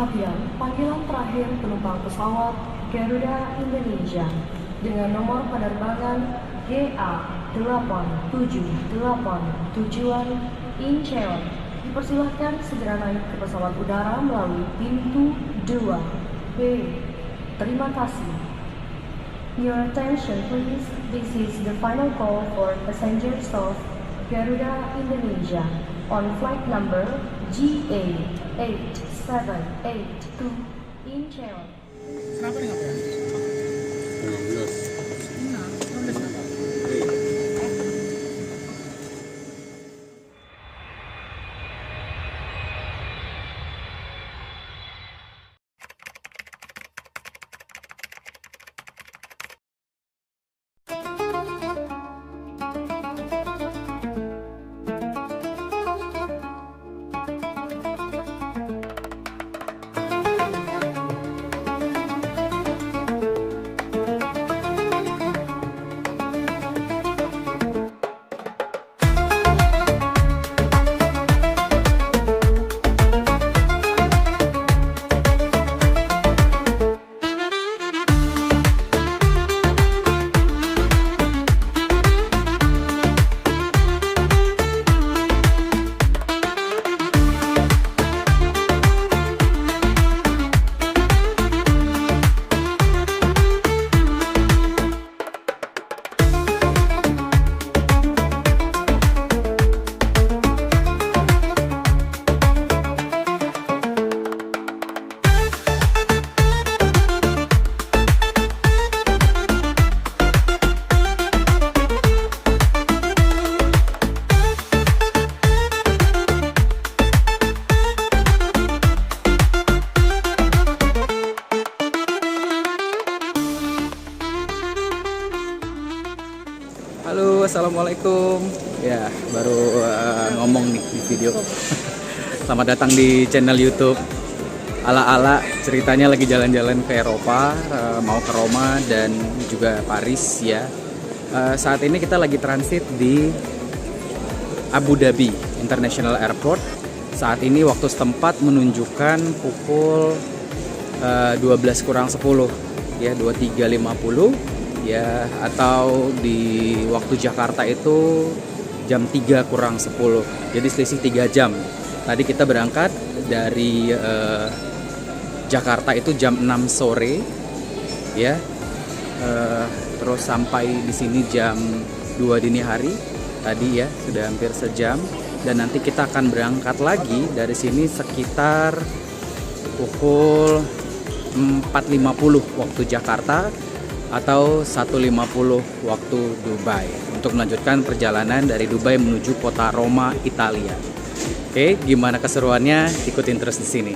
perhatian panggilan terakhir penumpang pesawat Garuda Indonesia dengan nomor penerbangan GA878 tujuan Incheon. Dipersilahkan segera naik ke pesawat udara melalui pintu 2B. Terima kasih. Your attention please. This is the final call for passengers of Garuda Indonesia on flight number GA8782 Incheon. Kenapa nih ngapain? 16. Nah, 16 kenapa? Halo, assalamualaikum. Ya, baru ngomong nih di video. Selamat datang di channel YouTube ala-ala. Ceritanya lagi jalan-jalan ke Eropa, mau ke Roma dan juga Paris ya. Saat ini kita lagi transit di Abu Dhabi International Airport. Saat ini waktu setempat menunjukkan pukul 12 kurang 10 ya, 23.50 ya, atau di waktu Jakarta itu jam 3 kurang 10. Jadi selisih 3 jam. Tadi kita berangkat dari Jakarta itu jam 6 sore ya. Terus sampai di sini jam 2 dini hari tadi ya, sudah hampir sejam. Dan nanti kita akan berangkat lagi dari sini sekitar pukul 4.50 waktu Jakarta atau 1.50 waktu Dubai untuk melanjutkan perjalanan dari Dubai menuju kota Roma, Italia. Oke, gimana keseruannya? Ikutin terus di sini.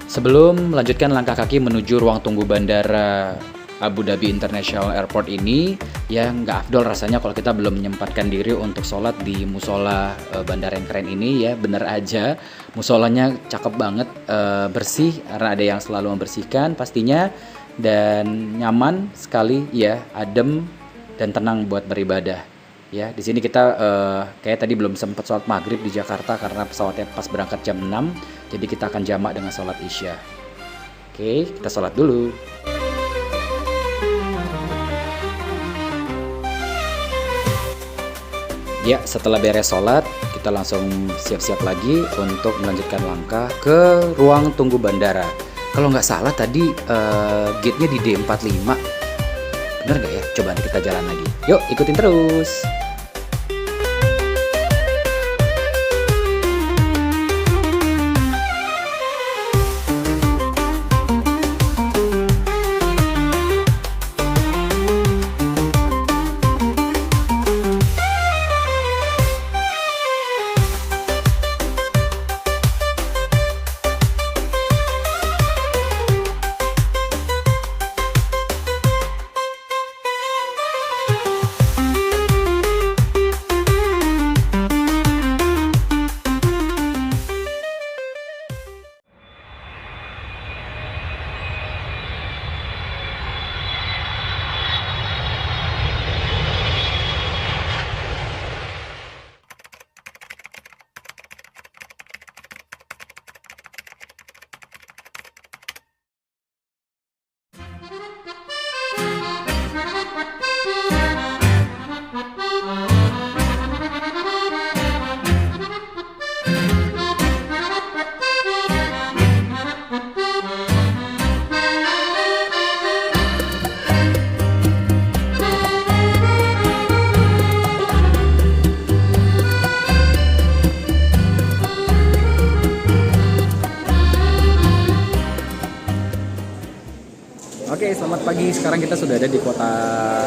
Sebelum melanjutkan langkah kaki menuju ruang tunggu bandara Abu Dhabi International Airport ini, ya nggak afdol rasanya kalau kita belum menyempatkan diri untuk sholat di musola bandara yang keren ini ya. Bener aja, musolanya cakep banget, bersih karena ada yang selalu membersihkan pastinya, dan nyaman sekali ya, adem dan tenang buat beribadah ya. Di sini kita kayak tadi belum sempat sholat maghrib di Jakarta karena pesawatnya pas berangkat jam 6, jadi kita akan jamak dengan sholat isya. Oke, kita sholat dulu. Ya, setelah beres sholat, kita langsung siap-siap lagi untuk melanjutkan langkah ke ruang tunggu bandara. Kalau nggak salah tadi gate-nya di D45. Bener nggak ya? Coba nanti kita jalan lagi. Yuk, ikutin terus. selamat pagi. Sekarang kita sudah ada di kota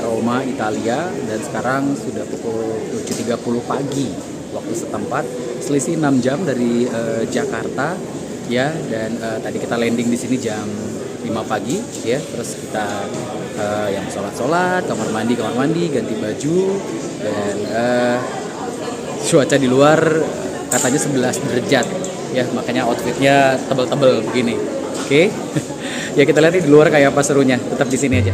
Roma, Italia, dan sekarang sudah pukul 7.30 pagi waktu setempat. Selisih 6 jam dari Jakarta, ya. Dan tadi kita landing di sini jam 5 pagi, ya. Terus kita yang sholat, kamar mandi, ganti baju, dan cuaca di luar katanya 11 derajat, ya. Makanya outfitnya tebel-tebel begini. Oke. Ya kita lihat di luar kayak apa serunya. Tetap di sini aja.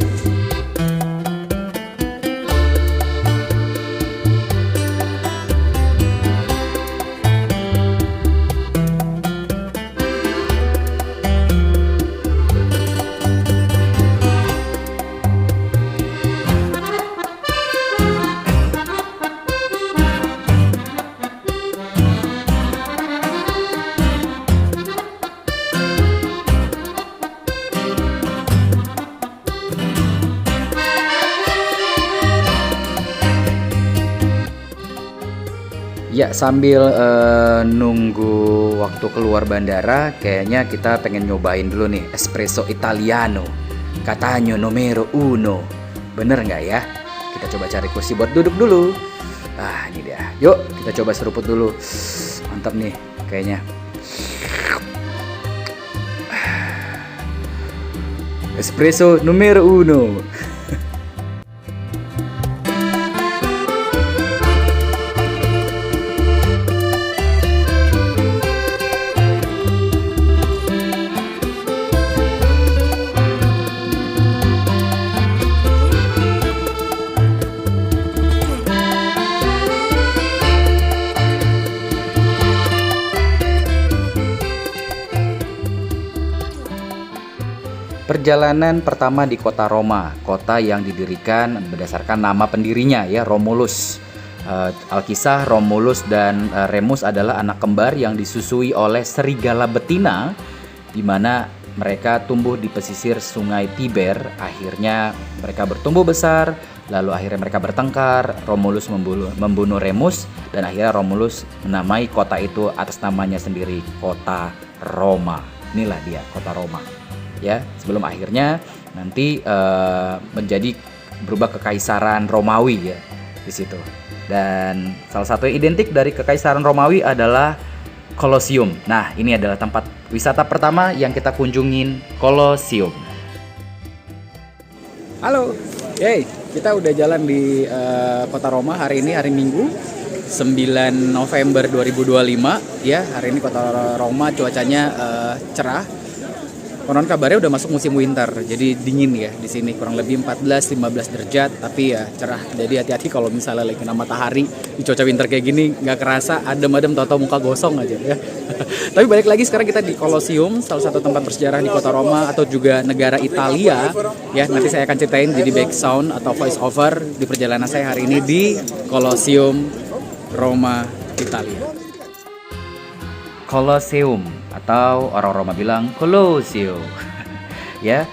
Ya, sambil nunggu waktu keluar bandara, kayaknya kita pengen nyobain dulu nih espresso Italiano. Katanya numero uno. Bener nggak ya? Kita coba cari kursi buat duduk dulu. Ah, ini dia. Yuk, kita coba seruput dulu. Mantap nih, kayaknya. Espresso numero uno. Perjalanan pertama di kota Roma, kota yang didirikan berdasarkan nama pendirinya, ya, Romulus. Alkisah Romulus dan Remus adalah anak kembar yang disusui oleh serigala betina, di mana mereka tumbuh di pesisir sungai Tiber. Akhirnya mereka bertumbuh besar, lalu akhirnya mereka bertengkar. Romulus membunuh Remus, dan akhirnya Romulus menamai kota itu atas namanya sendiri, kota Roma. Inilah dia, kota Roma. Ya, sebelum akhirnya nanti menjadi berubah kekaisaran Romawi, ya, di situ. Dan salah satu yang identik dari kekaisaran Romawi adalah Colosseum. Nah, ini adalah tempat wisata pertama yang kita kunjungin, Colosseum. Halo, hey, kita udah jalan di kota Roma hari ini, hari Minggu 9 November 2025, ya. Hari ini kota Roma cuacanya cerah. Konon kabarnya udah masuk musim winter, jadi dingin ya di sini, kurang lebih 14-15 derajat, tapi ya cerah. Jadi hati-hati kalau misalnya lagi kena matahari di cuaca winter kayak gini, nggak kerasa adem-adem, tau-tau muka gosong aja ya. Tapi balik lagi, sekarang kita di Colosseum, salah satu tempat bersejarah di kota Roma atau juga negara Italia. Ya, nanti saya akan ceritain jadi back sound atau voice over di perjalanan saya hari ini di Colosseum Roma, Italia. Colosseum atau orang Roma bilang Colosseo. Ya,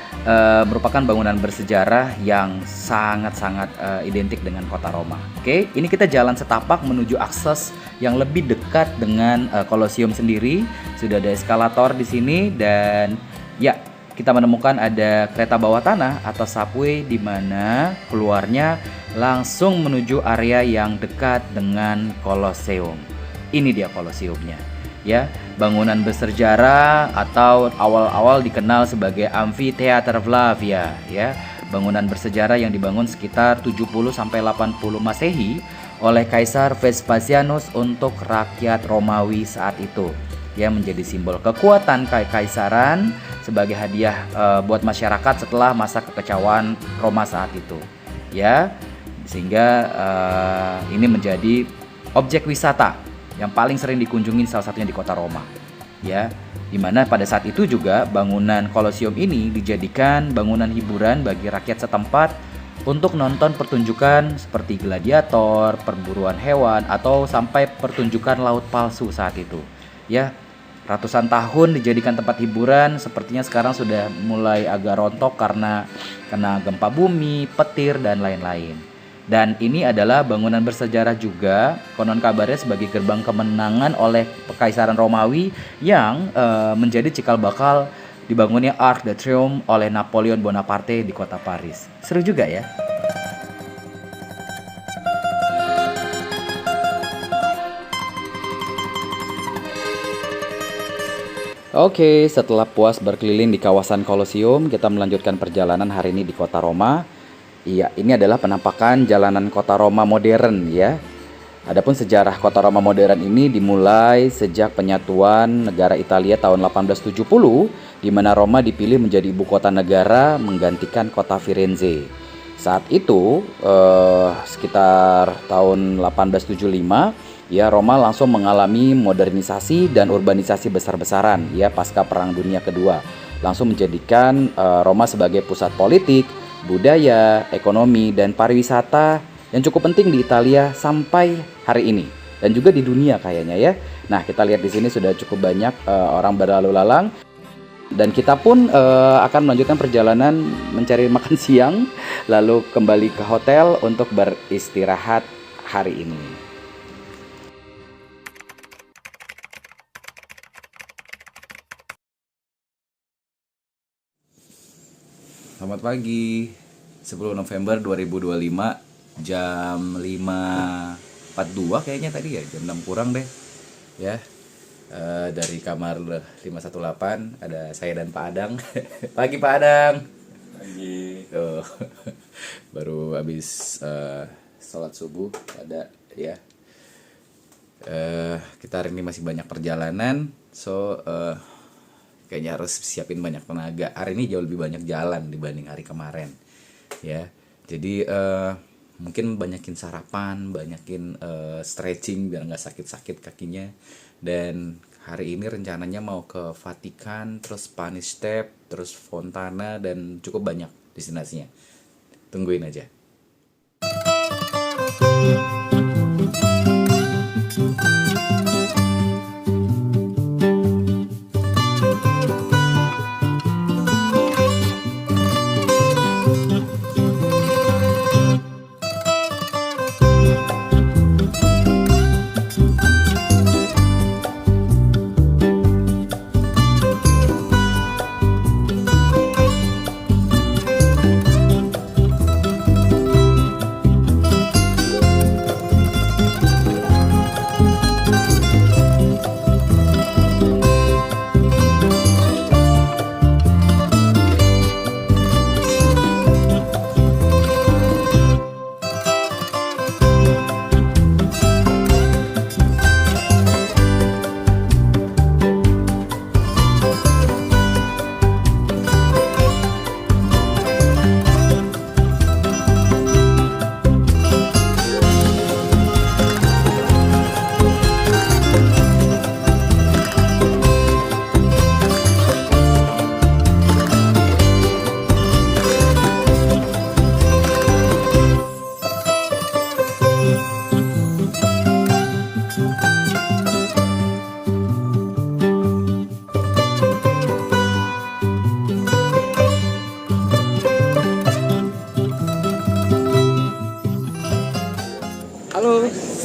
merupakan bangunan bersejarah yang sangat-sangat identik dengan kota Roma. Oke, ini kita jalan setapak menuju akses yang lebih dekat dengan Colosseum sendiri. Sudah ada eskalator di sini, dan ya, kita menemukan ada kereta bawah tanah atau subway, di mana keluarnya langsung menuju area yang dekat dengan Colosseum. Ini dia Colosseumnya. Ya, bangunan bersejarah atau awal-awal dikenal sebagai Amphitheater Flavia, ya. Bangunan bersejarah yang dibangun sekitar 70 sampai 80 Masehi oleh Kaisar Vespasianus untuk rakyat Romawi saat itu. Ya, menjadi simbol kekuatan kekaisaran sebagai hadiah buat masyarakat setelah masa kekecewaan Roma saat itu. Ya, sehingga ini menjadi objek wisata yang paling sering dikunjungi, salah satunya di kota Roma, ya, dimana pada saat itu juga bangunan Colosseum ini dijadikan bangunan hiburan bagi rakyat setempat untuk nonton pertunjukan seperti gladiator, perburuan hewan, atau sampai pertunjukan laut palsu saat itu, ya. Ratusan tahun dijadikan tempat hiburan, sepertinya sekarang sudah mulai agak rontok karena kena gempa bumi, petir, dan lain-lain. Dan ini adalah bangunan bersejarah juga, konon kabarnya sebagai gerbang kemenangan oleh Kekaisaran Romawi yang menjadi cikal bakal dibangunnya Arc de Triomphe oleh Napoleon Bonaparte di kota Paris. Seru juga ya. Oke, setelah puas berkeliling di kawasan Kolosium, kita melanjutkan perjalanan hari ini di kota Roma. Iya, ini adalah penampakan jalanan kota Roma modern ya. Adapun sejarah kota Roma modern ini dimulai sejak penyatuan negara Italia tahun 1870, di mana Roma dipilih menjadi ibu kota negara menggantikan kota Firenze. Saat itu, sekitar tahun 1875, ya, Roma langsung mengalami modernisasi dan urbanisasi besar-besaran ya pasca Perang Dunia Kedua. Langsung menjadikan Roma sebagai pusat politik, budaya, ekonomi, dan pariwisata yang cukup penting di Italia sampai hari ini dan juga di dunia kayaknya ya. Nah, kita lihat di sini sudah cukup banyak orang berlalu lalang dan kita pun akan melanjutkan perjalanan mencari makan siang lalu kembali ke hotel untuk beristirahat hari ini. Selamat pagi, 10 November 2025, jam 5.42 kayaknya tadi ya, jam 6 kurang deh ya. Dari kamar 518 ada saya dan Pak Adang. Pagi Pak Adang. Pagi. Tuh, baru habis sholat subuh ada ya. Kita hari ini masih banyak perjalanan, so kayaknya harus siapin banyak tenaga. Hari ini jauh lebih banyak jalan dibanding hari kemarin ya. Jadi mungkin banyakin sarapan, banyakin stretching biar nggak sakit-sakit kakinya. Dan hari ini rencananya mau ke Vatikan, terus Spanish Step, terus Fontana, dan cukup banyak destinasinya. Tungguin aja.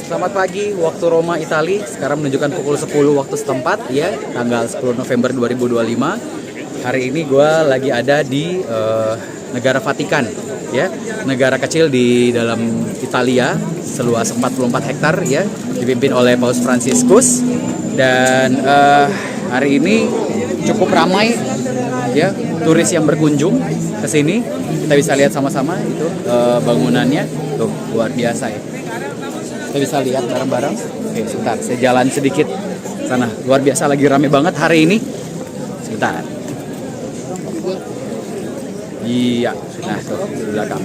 Selamat pagi waktu Roma, Italia. Sekarang menunjukkan pukul 10 waktu setempat ya, tanggal 10 November 2025. Hari ini gue lagi ada di negara Vatikan ya, negara kecil di dalam Italia, seluas 44 hektar ya, dipimpin oleh Paus Fransiskus. Dan hari ini cukup ramai ya turis yang berkunjung ke sini. Kita bisa lihat sama-sama itu bangunannya tuh luar biasa ya. Kita bisa lihat bareng-bareng. Oke, sebentar, saya jalan sedikit sana. Luar biasa, lagi rame banget hari ini. Sebentar. Iya, nah tuh di belakang.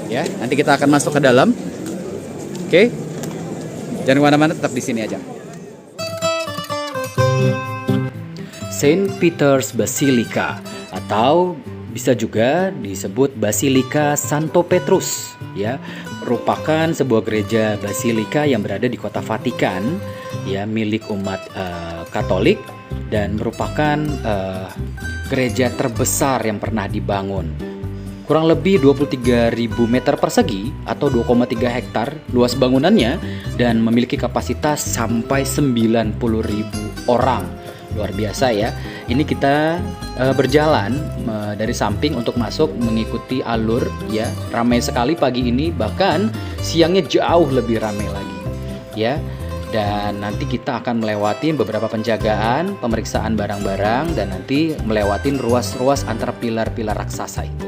Ya, nanti kita akan masuk ke dalam. Oke, jangan kemana-mana, tetap di sini aja. Saint Peter's Basilica atau bisa juga disebut Basilika Santo Petrus ya, merupakan sebuah gereja basilika yang berada di kota Vatikan ya, milik umat Katolik dan merupakan gereja terbesar yang pernah dibangun. Kurang lebih 23.000 meter persegi atau 2,3 hektar luas bangunannya dan memiliki kapasitas sampai 90.000 orang. luar biasa ya. Ini kita berjalan dari samping untuk masuk mengikuti alur ya. Ramai sekali pagi ini, bahkan siangnya jauh lebih ramai lagi ya. Dan nanti kita akan melewati beberapa penjagaan, pemeriksaan barang-barang, dan nanti melewati ruas-ruas antara pilar-pilar raksasa itu.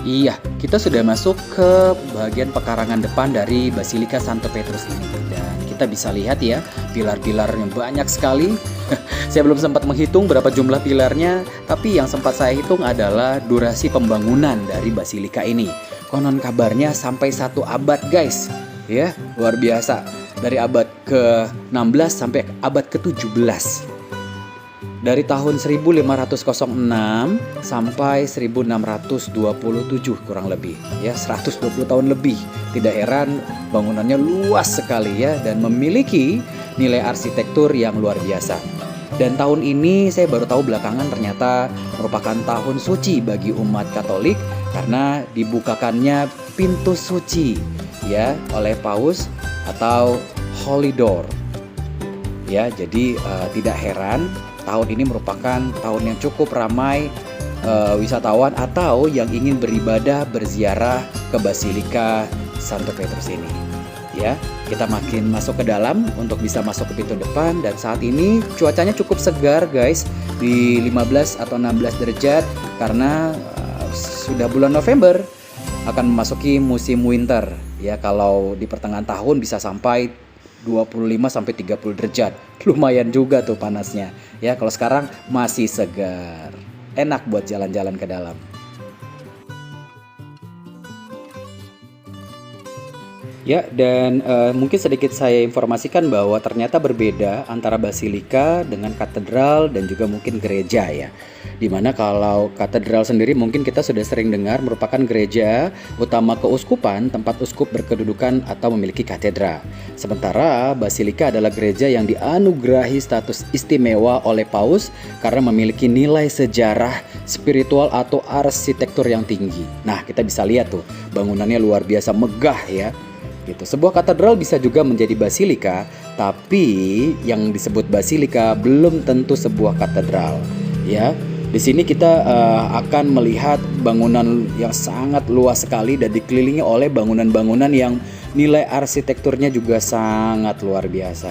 Iya, kita sudah masuk ke bagian pekarangan depan dari Basilika Santo Petrus ini. Dan kita bisa lihat ya, pilar-pilarnya banyak sekali. Saya belum sempat menghitung berapa jumlah pilarnya, tapi yang sempat saya hitung adalah durasi pembangunan dari Basilika ini. Konon kabarnya sampai 1 abad guys. Ya, luar biasa. Dari abad ke-16 sampai abad ke-17. Dari tahun 1506 sampai 1627 kurang lebih ya, 120 tahun lebih. Tidak heran bangunannya luas sekali ya, dan memiliki nilai arsitektur yang luar biasa. Dan tahun ini saya baru tahu belakangan ternyata merupakan tahun suci bagi umat Katolik karena dibukakannya pintu suci ya oleh Paus atau Holy Door. Ya, jadi tidak heran tahun ini merupakan tahun yang cukup ramai wisatawan atau yang ingin beribadah berziarah ke Basilika Santo Petrus ini. Ya, kita makin masuk ke dalam untuk bisa masuk ke pintu depan, dan saat ini cuacanya cukup segar guys, di 15 atau 16 derajat karena sudah bulan November, akan memasuki musim winter. Ya, kalau di pertengahan tahun bisa sampai 25 sampai 30 derajat. Lumayan juga tuh panasnya. Ya, kalau sekarang masih segar. Enak buat jalan-jalan ke dalam. Ya, dan mungkin sedikit saya informasikan bahwa ternyata berbeda antara basilika dengan katedral dan juga mungkin gereja ya. Dimana kalau katedral sendiri mungkin kita sudah sering dengar merupakan gereja utama keuskupan, tempat uskup berkedudukan atau memiliki katedra. Sementara basilika adalah gereja yang dianugerahi status istimewa oleh Paus karena memiliki nilai sejarah, spiritual atau arsitektur yang tinggi. Nah, kita bisa lihat tuh bangunannya luar biasa megah ya. Gitu. Sebuah katedral bisa juga menjadi basilika, tapi yang disebut basilika belum tentu sebuah katedral. Ya, di sini kita akan melihat bangunan yang sangat luas sekali dan dikelilingi oleh bangunan-bangunan yang nilai arsitekturnya juga sangat luar biasa.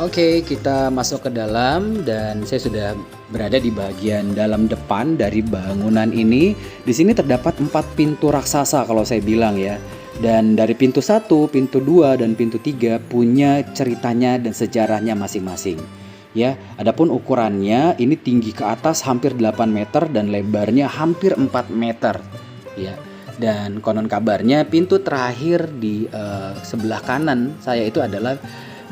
Oke, kita masuk ke dalam dan saya sudah berada di bagian dalam depan dari bangunan ini. Di sini terdapat 4 pintu raksasa kalau saya bilang ya. Dan dari pintu 1, pintu 2 dan pintu 3 punya ceritanya dan sejarahnya masing-masing. Ya, adapun ukurannya ini tinggi ke atas hampir 8 meter dan lebarnya hampir 4 meter. Ya. Dan konon kabarnya pintu terakhir di sebelah kanan saya itu adalah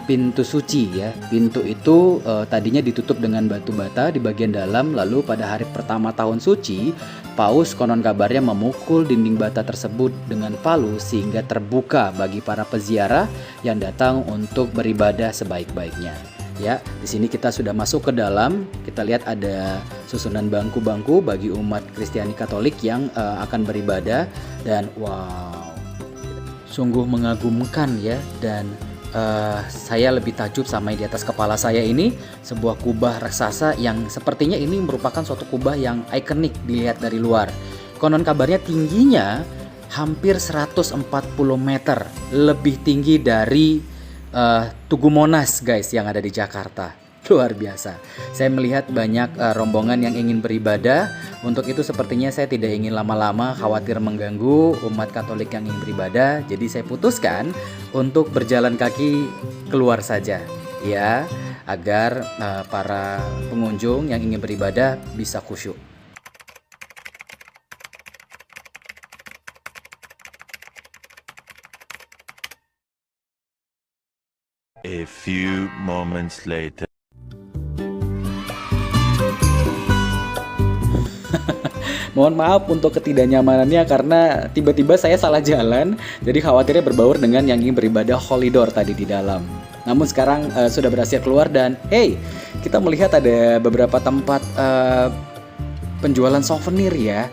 pintu suci ya. Pintu itu tadinya ditutup dengan batu bata di bagian dalam, lalu pada hari pertama tahun suci, Paus konon kabarnya memukul dinding bata tersebut dengan palu sehingga terbuka bagi para peziarah yang datang untuk beribadah sebaik-baiknya. Ya, di sini kita sudah masuk ke dalam. Kita lihat ada susunan bangku-bangku bagi umat Kristiani Katolik yang akan beribadah, dan wow, sungguh mengagumkan ya. Dan saya lebih takjub sama yang di atas kepala saya ini, sebuah kubah raksasa yang sepertinya ini merupakan suatu kubah yang ikonik dilihat dari luar. Konon kabarnya tingginya hampir 140 meter, lebih tinggi dari Tugu Monas guys yang ada di Jakarta. Luar biasa. Saya melihat banyak rombongan yang ingin beribadah. Untuk itu sepertinya saya tidak ingin lama-lama, khawatir mengganggu umat Katolik yang ingin beribadah. Jadi saya putuskan untuk berjalan kaki keluar saja ya, agar para pengunjung yang ingin beribadah bisa khusyuk. A few moments later. Mohon maaf untuk ketidaknyamanannya karena tiba-tiba saya salah jalan, jadi khawatirnya berbaur dengan yang ingin beribadah Holy Door tadi di dalam. Namun sekarang sudah berhasil keluar dan hey, kita melihat ada beberapa tempat penjualan souvenir ya.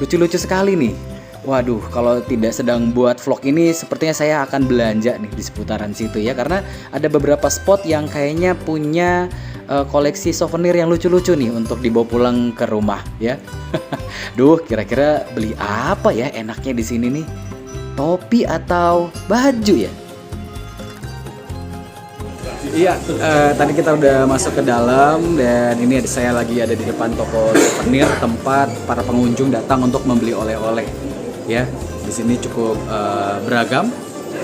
lucu-lucu sekali nih. Waduh, kalau tidak sedang buat vlog ini sepertinya saya akan belanja nih di seputaran situ ya, karena ada beberapa spot yang kayaknya punya koleksi souvenir yang lucu-lucu nih untuk dibawa pulang ke rumah ya. Duh, kira-kira beli apa ya enaknya di sini nih? Topi atau baju ya? Iya, tadi kita udah masuk ke dalam dan ini saya lagi ada di depan toko souvenir tempat para pengunjung datang untuk membeli oleh-oleh. Ya, di sini cukup beragam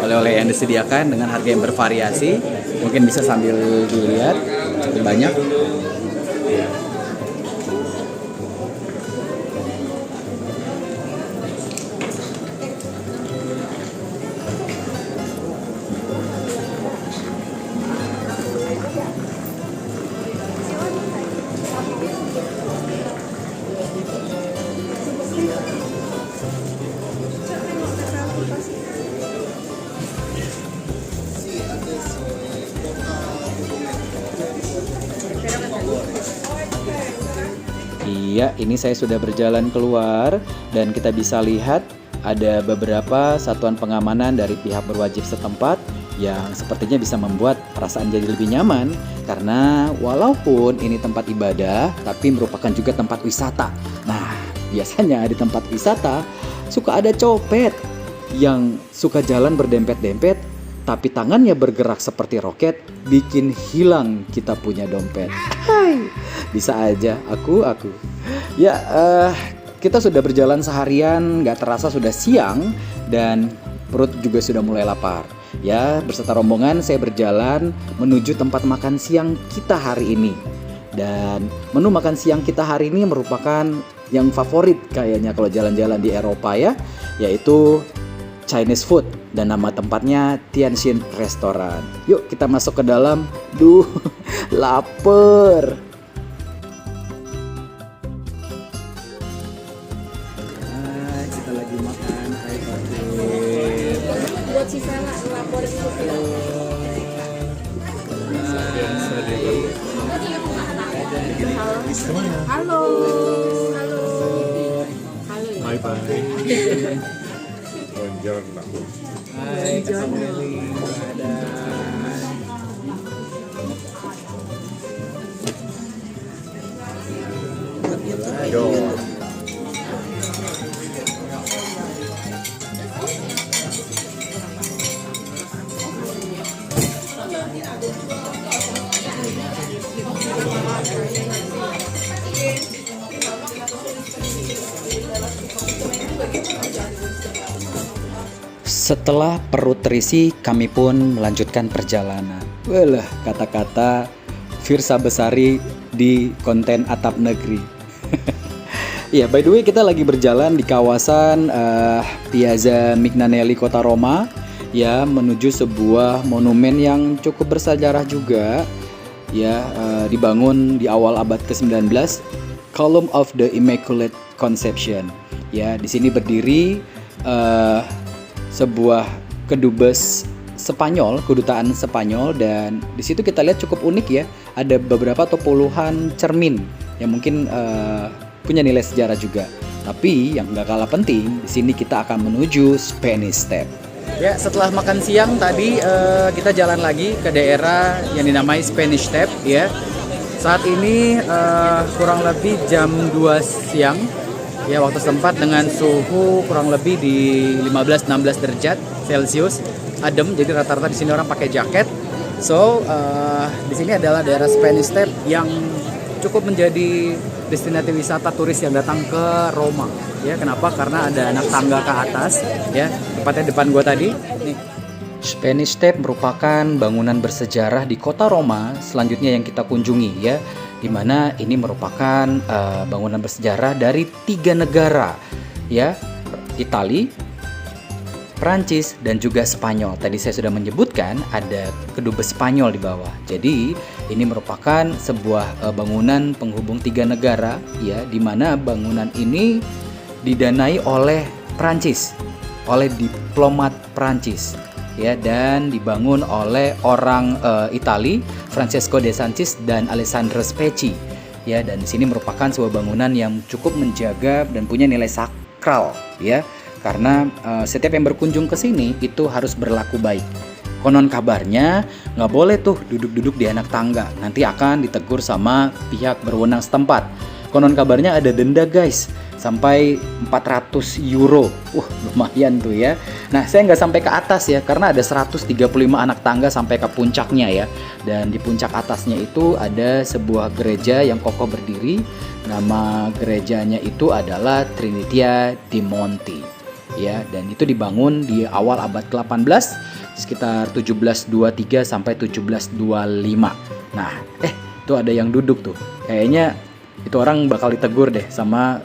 oleh-oleh yang disediakan dengan harga yang bervariasi. Mungkin bisa sambil dilihat, cukup banyak. Iya, ini saya sudah berjalan keluar dan kita bisa lihat ada beberapa satuan pengamanan dari pihak berwajib setempat yang sepertinya bisa membuat perasaan jadi lebih nyaman, karena walaupun ini tempat ibadah tapi merupakan juga tempat wisata. Nah, biasanya di tempat wisata suka ada copet yang suka jalan berdempet-dempet tapi tangannya bergerak seperti roket, bikin hilang kita punya dompet. Hai, bisa aja aku. Ya, kita sudah berjalan seharian, gak terasa sudah siang dan perut juga sudah mulai lapar. Ya, beserta rombongan saya berjalan menuju tempat makan siang kita hari ini. Dan menu makan siang kita hari ini merupakan yang favorit kayaknya kalau jalan-jalan di Eropa ya, yaitu Chinese food, dan nama tempatnya Tianxin Restaurant. Yuk kita masuk ke dalam. Duh, lapar. Kita lagi makan. Hai Patin. Buat si Sela laporin ke Sela. Halo. Halo. Halo. Bye bye. Jalan lah. Hai, Kak Meli. Yo. Setelah perut terisi, kami pun melanjutkan perjalanan. Walah, kata-kata Firsa Besari di konten Atap Negeri. Ya, by the way kita lagi berjalan di kawasan Piazza Mignanelli Kota Roma, ya, menuju sebuah monumen yang cukup bersejarah juga, ya, dibangun di awal abad ke-19, Column of the Immaculate Conception. Ya, di sini berdiri sebuah kedubes Spanyol, kedutaan Spanyol, dan di situ kita lihat cukup unik ya, ada beberapa atau puluhan cermin yang mungkin punya nilai sejarah juga. Tapi yang gak kalah penting, di sini kita akan menuju Spanish Step. Ya, setelah makan siang tadi kita jalan lagi ke daerah yang dinamai Spanish Step ya. Saat ini kurang lebih jam 2 siang. Ya, waktu setempat dengan suhu kurang lebih di 15-16 derajat Celcius, adem, jadi rata-rata di sini orang pakai jaket. So, di sini adalah daerah Spanish Step yang cukup menjadi destinasi wisata turis yang datang ke Roma. Ya, kenapa? Karena ada anak tangga ke atas, ya, tepatnya depan gua tadi. Nih. Spanish Step merupakan bangunan bersejarah di kota Roma selanjutnya yang kita kunjungi ya, di mana ini merupakan bangunan bersejarah dari 3 negara ya, Italia, Prancis dan juga Spanyol. Tadi saya sudah menyebutkan ada kedubes Spanyol di bawah. Jadi ini merupakan sebuah bangunan penghubung 3 negara ya, di mana bangunan ini didanai oleh Prancis, oleh diplomat Prancis. Ya, dan dibangun oleh orang Itali, Francesco de Santis dan Alessandro Specchi. Ya, dan di sini merupakan sebuah bangunan yang cukup menjaga dan punya nilai sakral ya. Karena setiap yang berkunjung ke sini itu harus berlaku baik. Konon kabarnya nggak boleh tuh duduk-duduk di anak tangga, nanti akan ditegur sama pihak berwenang setempat. Konon kabarnya ada denda guys, sampai 400 euro. Lumayan tuh ya. Nah, saya nggak sampai ke atas ya, karena ada 135 anak tangga sampai ke puncaknya ya. Dan di puncak atasnya itu ada sebuah gereja yang kokoh berdiri. Nama gerejanya itu adalah Trinitia di Monti ya, dan itu dibangun di awal abad ke-18 sekitar 1723 sampai 1725. Nah, itu ada yang duduk tuh. Kayaknya itu orang bakal ditegur deh sama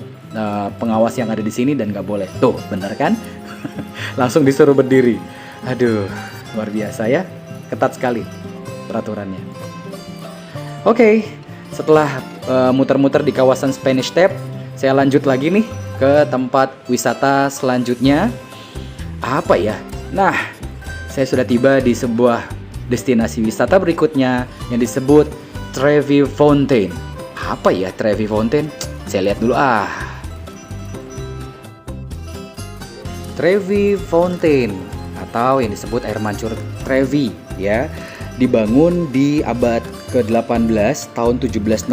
pengawas yang ada di sini dan nggak boleh. Tuh, bener kan? Langsung disuruh berdiri. Aduh, luar biasa ya. Ketat sekali peraturannya. Oke, setelah muter-muter di kawasan Spanish Step, saya lanjut lagi nih ke tempat wisata selanjutnya. Apa ya? Nah, saya sudah tiba di sebuah destinasi wisata berikutnya yang disebut Trevi Fountain. Apa ya Trevi Fountain? Saya lihat dulu Trevi Fountain atau yang disebut air mancur Trevi ya, dibangun di abad ke-18 tahun 1762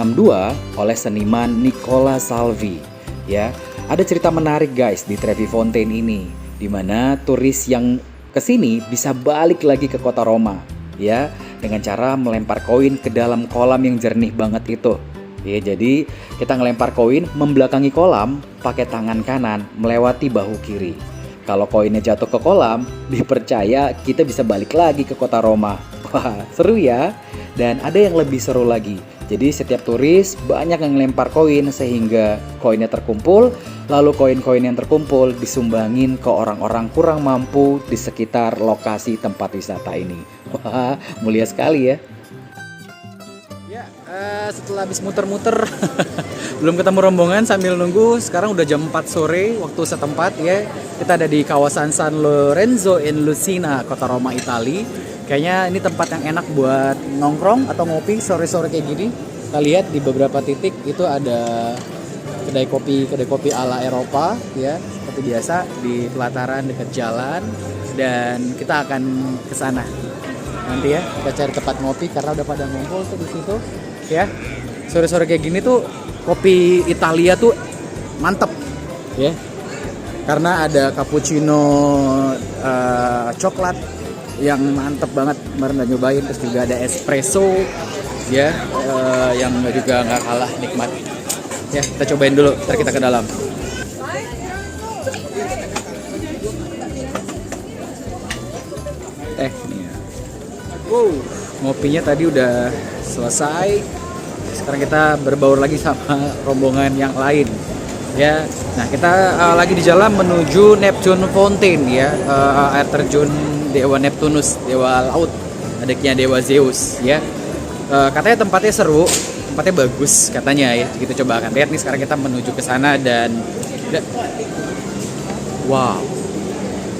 oleh seniman Nicola Salvi ya. Ada cerita menarik guys di Trevi Fountain ini, di mana turis yang kesini bisa balik lagi ke kota Roma ya, dengan cara melempar koin ke dalam kolam yang jernih banget itu ya. Jadi kita ngelempar koin membelakangi kolam pakai tangan kanan melewati bahu kiri. Kalau koinnya jatuh ke kolam, dipercaya kita bisa balik lagi ke kota Roma. Wah, seru ya. Dan ada yang lebih seru lagi. Jadi setiap turis banyak yang ngelempar koin sehingga koinnya terkumpul. Lalu koin-koin yang terkumpul disumbangin ke orang-orang kurang mampu di sekitar lokasi tempat wisata ini. Wah, mulia sekali ya. Ya, setelah habis muter-muter belum ketemu rombongan sambil nunggu. Sekarang udah jam 4 sore waktu setempat ya. Kita ada di kawasan San Lorenzo in Lucina, kota Roma, Itali. Kayaknya ini tempat yang enak buat nongkrong atau ngopi sore-sore kayak gini. Kita lihat di beberapa titik itu ada kedai kopi ala Eropa ya, seperti biasa di pelataran dekat jalan, dan kita akan ke sana nanti ya. Kita cari tempat ngopi karena udah pada ngumpul tuh di situ ya. Sore-sore kayak gini tuh kopi Italia tuh mantep ya, karena ada cappuccino coklat yang mantep banget, kemarin udah nyobain. Terus juga ada espresso ya, yang juga nggak kalah nikmat ya. Kita cobain dulu, ntar kita ke dalam. Tehnya, wow, ngopinya tadi udah selesai. Sekarang kita berbaur lagi sama rombongan yang lain ya. Nah, kita lagi di jalan menuju Neptune Fountain ya, air terjun Dewa Neptunus, dewa laut, adiknya dewa Zeus ya. Katanya tempatnya seru, tempatnya bagus katanya ya. Kita coba akan lihat nih, sekarang kita menuju ke sana dan wow.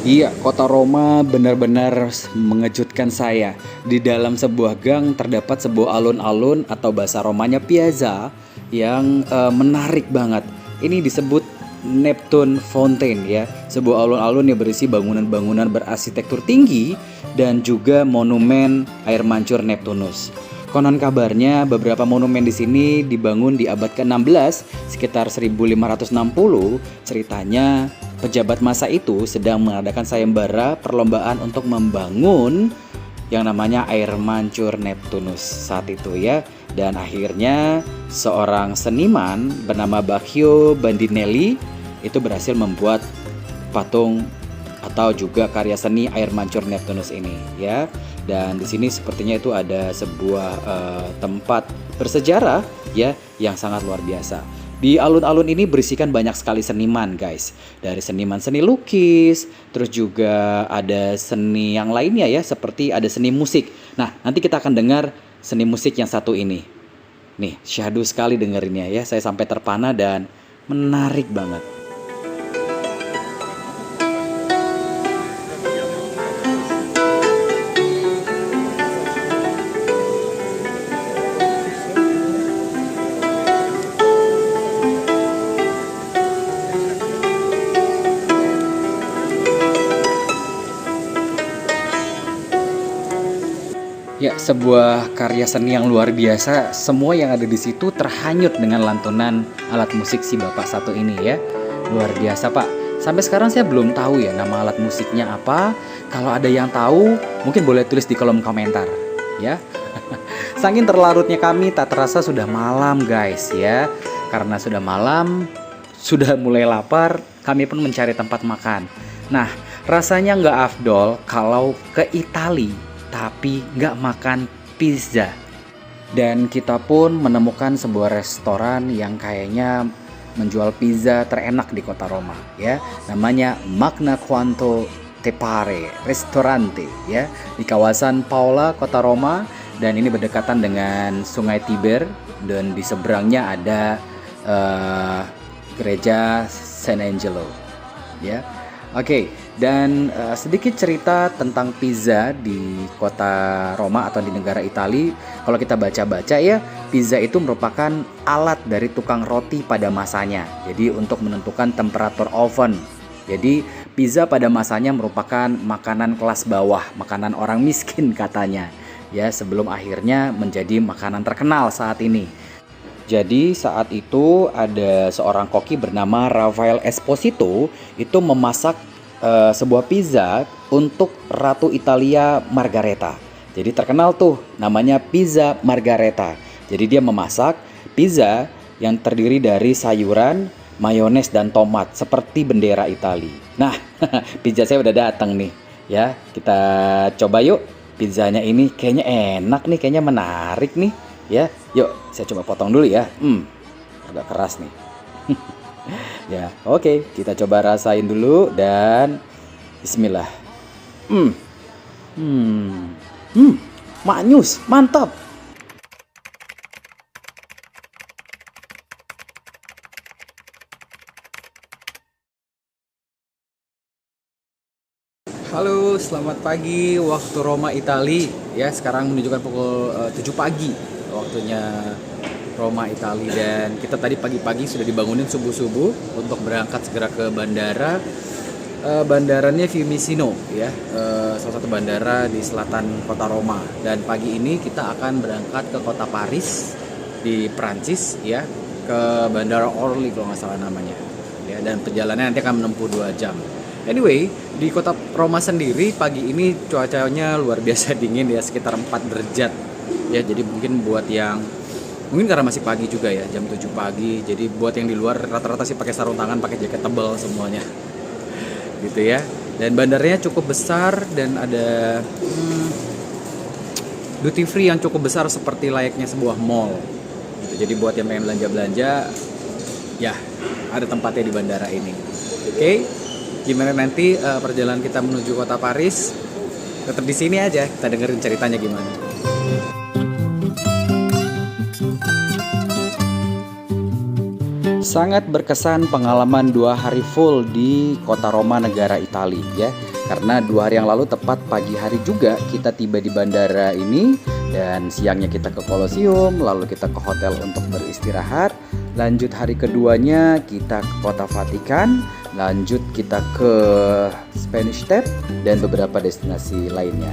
Iya, kota Roma benar-benar mengejutkan saya. Di dalam sebuah gang terdapat sebuah alun-alun atau bahasa Romanya piazza yang menarik banget. Ini disebut Neptune Fountain ya, sebuah alun-alun yang berisi bangunan-bangunan berarsitektur tinggi dan juga monumen air mancur Neptunus. Konon kabarnya beberapa monumen di sini dibangun di abad ke-16 sekitar 1560. Ceritanya pejabat masa itu sedang mengadakan sayembara perlombaan untuk membangun yang namanya air mancur Neptunus saat itu ya. Dan akhirnya seorang seniman bernama Baccio Bandinelli itu berhasil membuat patung atau juga karya seni air mancur Neptunus ini ya. Dan di sini sepertinya itu ada sebuah tempat bersejarah ya yang sangat luar biasa. Di alun-alun ini berisikan banyak sekali seniman guys. Dari seniman seni lukis, terus juga ada seni yang lainnya ya, seperti ada seni musik. Nah, nanti kita akan dengar seni musik yang satu ini. Nih, syahdu sekali dengerinnya ya. Saya sampai terpana dan menarik banget. Ya, sebuah karya seni yang luar biasa. Semua yang ada di situ terhanyut dengan lantunan alat musik si bapak satu ini ya. Luar biasa Pak. Sampai sekarang saya belum tahu ya nama alat musiknya apa. Kalau ada yang tahu, mungkin boleh tulis di kolom komentar ya. Saking terlarutnya kami, tak terasa sudah malam guys ya. Karena sudah malam, sudah mulai lapar, kami pun mencari tempat makan. Nah, rasanya nggak afdol kalau ke Itali tapi nggak makan pizza. Dan kita pun menemukan sebuah restoran yang kayaknya menjual pizza terenak di kota Roma ya. Namanya Magna Quanto Tepare Ristorante ya, di kawasan Paola, kota Roma. Dan ini berdekatan dengan Sungai Tiber, dan di seberangnya ada gereja San Angelo ya. Oke, dan sedikit cerita tentang pizza di kota Roma atau di negara Italia. Kalau kita baca-baca ya, pizza itu merupakan alat dari tukang roti pada masanya. Jadi untuk menentukan temperatur oven. Jadi pizza pada masanya merupakan makanan kelas bawah, makanan orang miskin katanya. Ya, sebelum akhirnya menjadi makanan terkenal saat ini. Jadi saat itu ada seorang koki bernama Rafael Esposito itu memasak sebuah pizza untuk Ratu Italia Margareta. Jadi terkenal tuh namanya pizza Margareta. Jadi dia memasak pizza yang terdiri dari sayuran, mayones dan tomat seperti bendera Italia. Nah, pizza saya udah datang nih ya. Kita coba yuk. Pizzanya ini kayaknya enak nih, kayaknya menarik nih ya. Yuk, saya coba potong dulu ya. Agak keras nih. Ya, oke, kita coba rasain dulu dan bismillah. Manyus, mantap. Halo, selamat pagi waktu Roma, Italia. Ya, sekarang menunjukkan pukul 7 pagi waktunya Roma, Italia. Dan kita tadi pagi-pagi sudah dibangunin subuh-subuh untuk berangkat segera ke bandara. Bandaranya Fiumicino ya, salah satu bandara di selatan kota Roma. Dan pagi ini kita akan berangkat ke kota Paris di Prancis ya, ke bandara Orly kalau nggak salah namanya. Ya, dan perjalanannya nanti akan menempuh 2 jam. Anyway, di kota Roma sendiri pagi ini cuacanya luar biasa dingin ya, sekitar 4 derajat. Ya, jadi mungkin karena masih pagi juga ya, jam 7 pagi. Jadi buat yang di luar rata-rata sih pakai sarung tangan, pakai jaket tebal semuanya. Gitu ya. Dan bandaranya cukup besar dan ada duty free yang cukup besar seperti layaknya sebuah mall. Gitu. Jadi buat yang pengen belanja-belanja ya, ada tempatnya di bandara ini. Oke. Gimana nanti perjalanan kita menuju kota Paris? Tetap di sini aja, kita dengerin ceritanya gimana. Sangat berkesan pengalaman 2 hari full di kota Roma, negara Italia ya. Karena 2 hari yang lalu tepat pagi hari juga kita tiba di bandara ini. Dan siangnya kita ke Colosseum, lalu kita ke hotel untuk beristirahat. Lanjut hari keduanya kita ke kota Vatikan. Lanjut kita ke Spanish Step dan beberapa destinasi lainnya.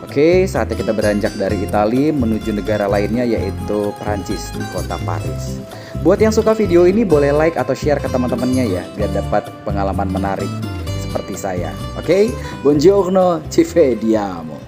Oke, saatnya kita beranjak dari Italia menuju negara lainnya, yaitu Prancis di kota Paris. Buat yang suka video ini boleh like atau share ke teman-temannya ya, biar dapat pengalaman menarik seperti saya. Oke, buongiorno, ci vediamo.